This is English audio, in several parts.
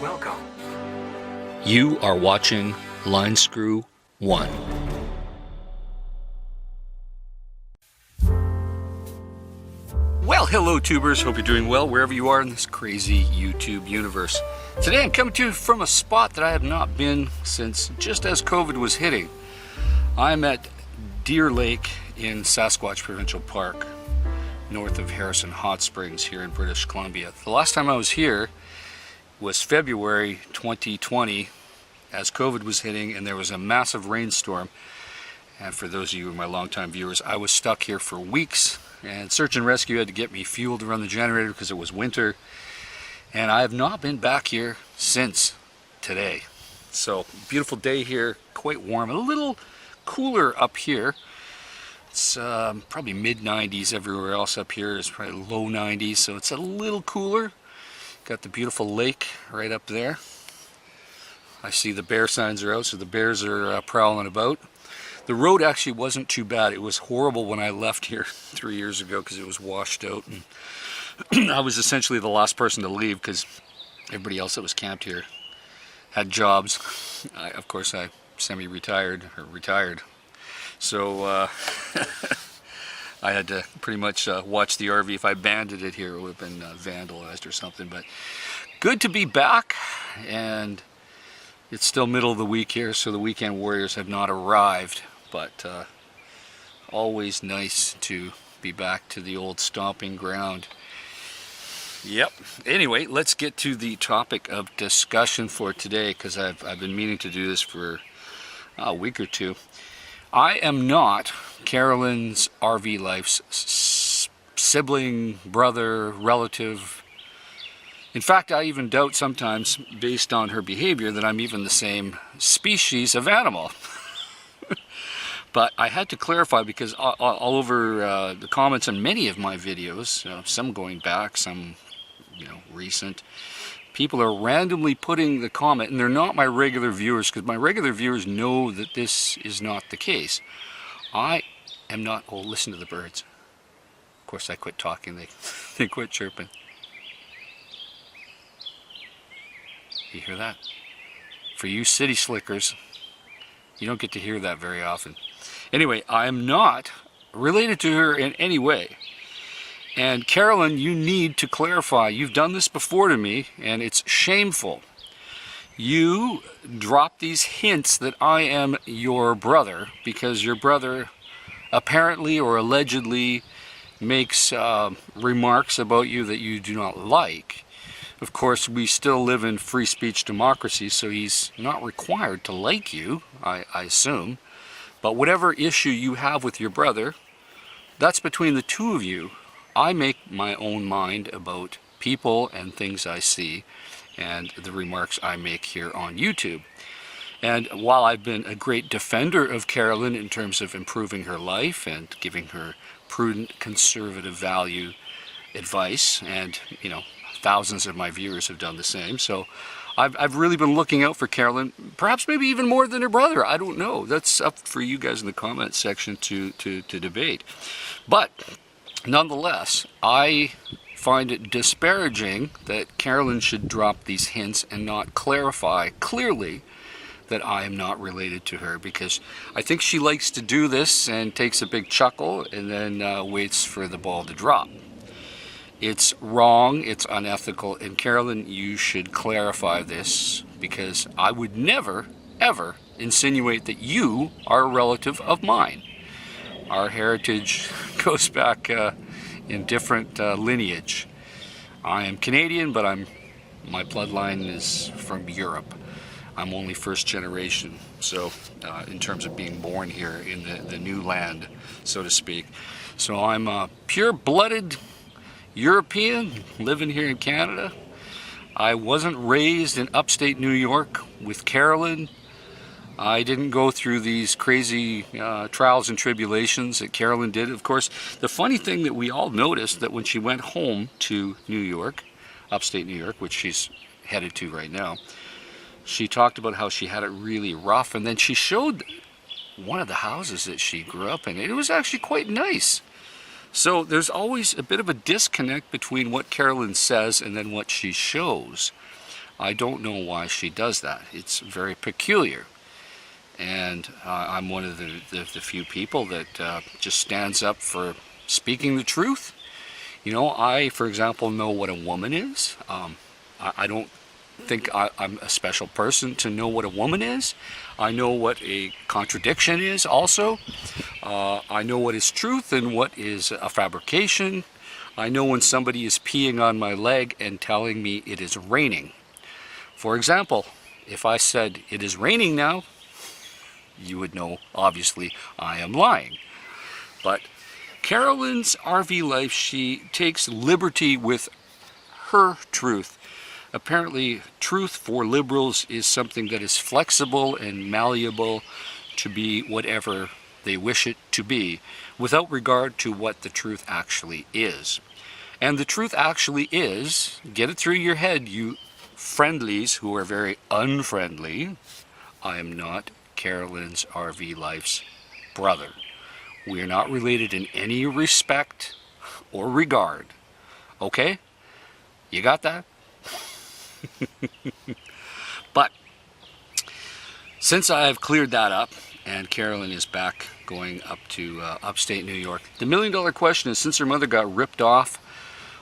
Welcome. You are watching Line Screw 1. Well, hello tubers, hope you're doing well wherever you are in this crazy YouTube universe. Today I'm coming to you from a spot that I have not been since just as COVID was hitting. I'm at Deer Lake in Sasquatch Provincial Park, north of Harrison Hot Springs here in British Columbia. The last time I was here was February 2020 as COVID was hitting and there was a massive rainstorm. And for those of you who are my longtime viewers, I was stuck here for weeks, and search and rescue had to get me fuel to run the generator because it was winter. And I have not been back here since today. So beautiful day here, quite warm, a little cooler up here. It's probably mid 90s. Everywhere else up here is probably low 90s, so it's a little cooler. Got the beautiful lake right up there. I see the bear signs are out, so the bears are prowling about. The road actually wasn't too bad. It was horrible when I left here 3 years ago because it was washed out, and I was essentially the last person to leave because everybody else that was camped here had jobs. Of course, I semi-retired or retired, so I had to pretty much watch the RV. If I abandoned it here, it would have been vandalized or something. But good to be back, and it's still middle of the week here, so the weekend warriors have not arrived. But always nice to be back to the old stomping ground. Yep. Anyway, let's get to the topic of discussion for today, because I've been meaning to do this for a week or two. I am not Carolyn's RV life's sibling, brother, relative. In fact, I even doubt sometimes, based on her behavior, that I'm even the same species of animal. But I had to clarify because all over the comments on many of my videos, some going back, some recent, people are randomly putting the comment, and they're not my regular viewers, because my regular viewers know that this is not the case. I am not. Oh, listen to the birds. Of course, I quit talking. They quit chirping. You hear that? For you city slickers, you don't get to hear that very often. Anyway, I am not related to her in any way. And Carolyn, you need to clarify. You've done this before to me, and it's shameful. You drop these hints that I am your brother because your brother apparently or allegedly makes remarks about you that you do not like. Of course, we still live in free speech democracy, so he's not required to like you, I assume. But whatever issue you have with your brother, that's between the two of you. I make my own mind about people and things I see and the remarks I make here on YouTube. And while I've been a great defender of Carolyn in terms of improving her life and giving her prudent, conservative value advice, and thousands of my viewers have done the same, so I've really been looking out for Carolyn, perhaps maybe even more than her brother. I don't know. That's up for you guys in the comments section to debate. But nonetheless, I find it disparaging that Carolyn should drop these hints and not clarify clearly that I am not related to her, because I think she likes to do this and takes a big chuckle and then waits for the ball to drop. It's wrong, it's unethical, and Carolyn, you should clarify this, because I would never, ever insinuate that you are a relative of mine. Our heritage goes back in different lineage. I am Canadian, but my bloodline is from Europe. I'm only first generation, so in terms of being born here in the new land, so to speak. So I'm a pure-blooded European living here in Canada. I wasn't raised in upstate New York with Carolyn. I didn't go through these crazy trials and tribulations that Carolyn did. Of course, the funny thing that we all noticed, that when she went home to New York, upstate New York, which she's headed to right now, she talked about how she had it really rough, and then she showed one of the houses that she grew up in. It was actually quite nice. So there's always a bit of a disconnect between what Carolyn says and then what she shows. I don't know why she does that. It's very peculiar. And I'm one of the few people that just stands up for speaking the truth. You know, I, for example, know what a woman is. I don't think I'm a special person to know what a woman is. I know what a contradiction is also. I know what is truth and what is a fabrication. I know when somebody is peeing on my leg and telling me it is raining. For example, if I said it is raining now, you would know, obviously, I am lying. But Carolyn's RV life, she takes liberty with her truth. Apparently, truth for liberals is something that is flexible and malleable to be whatever they wish it to be, without regard to what the truth actually is. And the truth actually is, get it through your head, you friendlies who are very unfriendly, I am not Carolyn's RV life's brother. We are not related in any respect or regard. Okay? You got that? But since I've cleared that up and Carolyn is back going up to upstate New York, the million-dollar question is, since her mother got ripped off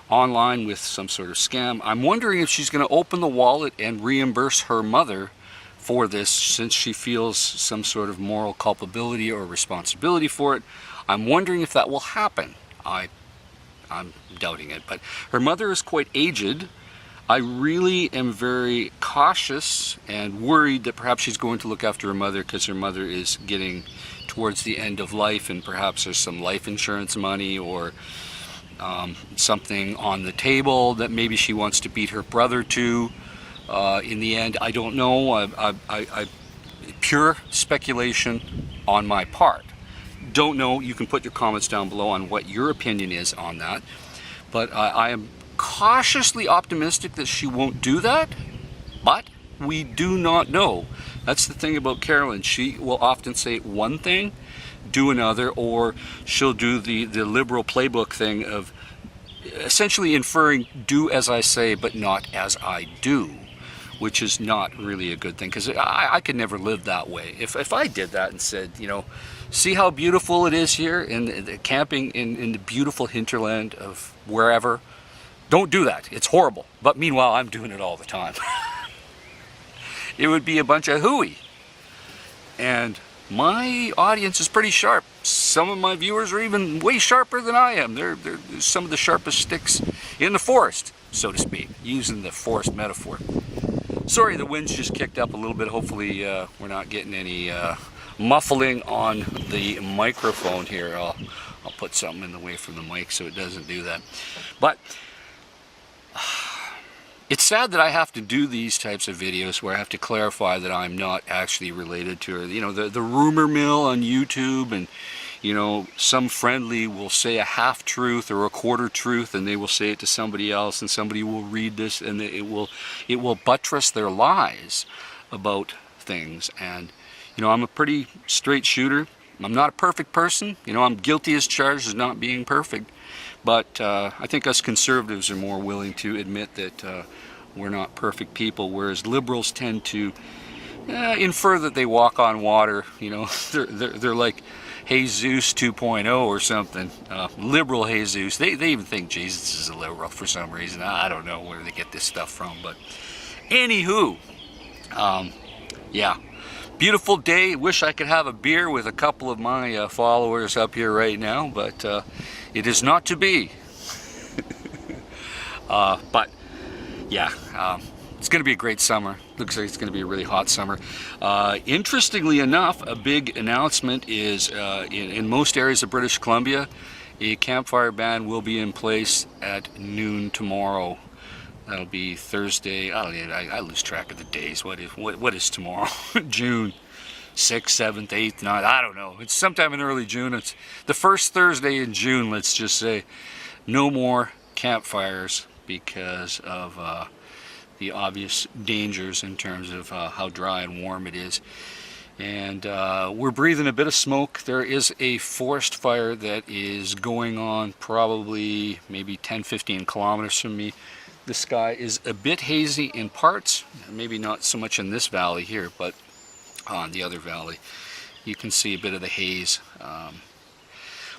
online with some sort of scam, I'm wondering if she's going to open the wallet and reimburse her mother for this, since she feels some sort of moral culpability or responsibility for it. I'm wondering if that will happen. I'm doubting it, but her mother is quite aged. I really am very cautious and worried that perhaps she's going to look after her mother because her mother is getting towards the end of life, and perhaps there's some life insurance money or something on the table that maybe she wants to beat her brother to. In the end, I don't know. Pure speculation on my part. Don't know. You can put your comments down below on what your opinion is on that. But I am cautiously optimistic that she won't do that. But we do not know. That's the thing about Carolyn. She will often say one thing, do another, or she'll do the liberal playbook thing of essentially inferring do as I say but not as I do, which is not really a good thing, because I could never live that way. If I did that and said, you know, see how beautiful it is here in the camping in the beautiful hinterland of wherever, don't do that, it's horrible. But meanwhile, I'm doing it all the time. It would be a bunch of hooey. And my audience is pretty sharp. Some of my viewers are even way sharper than I am. They're some of the sharpest sticks in the forest, so to speak, using the forest metaphor. Sorry, the wind's just kicked up a little bit. Hopefully we're not getting any muffling on the microphone here. I'll put something in the way from the mic so it doesn't do that. But it's sad that I have to do these types of videos where I have to clarify that I'm not actually related to her. You know, the rumor mill on YouTube, and you know, some friendly will say a half-truth or a quarter-truth, and they will say it to somebody else, and somebody will read this, and it will buttress their lies about things. And you know, I'm a pretty straight shooter. I'm not a perfect person. You know, I'm guilty as charged as not being perfect. But I think us conservatives are more willing to admit that we're not perfect people, whereas liberals tend to infer that they walk on water. You know, they're like Jesus 2.0 or something. Liberal Jesus. They even think Jesus is a liberal for some reason. I don't know where they get this stuff from, but anywho, yeah. Beautiful day. Wish I could have a beer with a couple of my followers up here right now, but it is not to be. But yeah, it's going to be a great summer. Looks like it's going to be a really hot summer. Interestingly enough, a big announcement is in most areas of British Columbia, a campfire ban will be in place at noon tomorrow. That'll be Thursday. I lose track of the days. What is tomorrow? June 6th, 7th, 8th, 9th. I don't know. It's sometime in early June. It's the first Thursday in June, let's just say. No more campfires because of the obvious dangers in terms of how dry and warm it is. And we're breathing a bit of smoke. There is a forest fire that is going on probably maybe 10-15 kilometers from me. The sky is a bit hazy in parts, maybe not so much in this valley here, but on the other valley you can see a bit of the haze.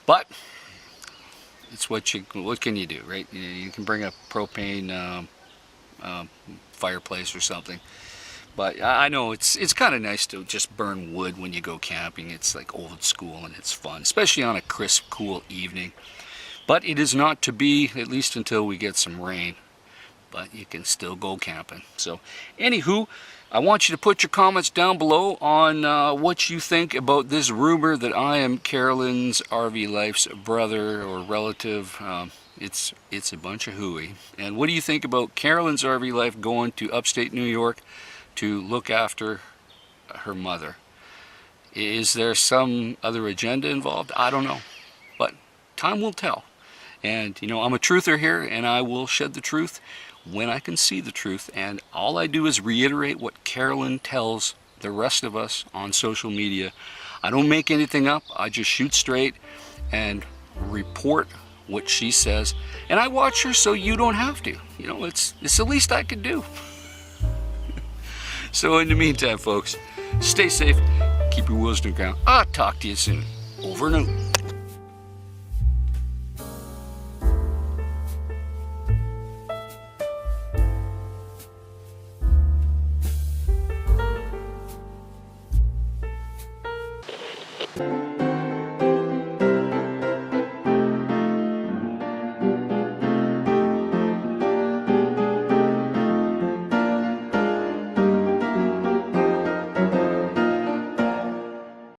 But it's what can you do, right? You can bring a propane fireplace or something. But I know it's kind of nice to just burn wood when you go camping. It's like old school and it's fun, especially on a crisp, cool evening. But it is not to be, at least until we get some rain. But you can still go camping. So, anywho, I want you to put your comments down below on what you think about this rumor that I am Carolyn's RV Life's brother or relative. It's a bunch of hooey. And what do you think about Carolyn's RV Life going to upstate New York to look after her mother? Is there some other agenda involved? I don't know. But time will tell. And, you know, I'm a truther here, and I will shed the truth when I can see the truth. And all I do is reiterate what Carolyn tells the rest of us on social media. I don't make anything up. I just shoot straight and report what she says. And I watch her so you don't have to. You know, it's the least I can do. So in the meantime, folks, stay safe, keep your wheels to the ground. I'll talk to you soon. Over and out.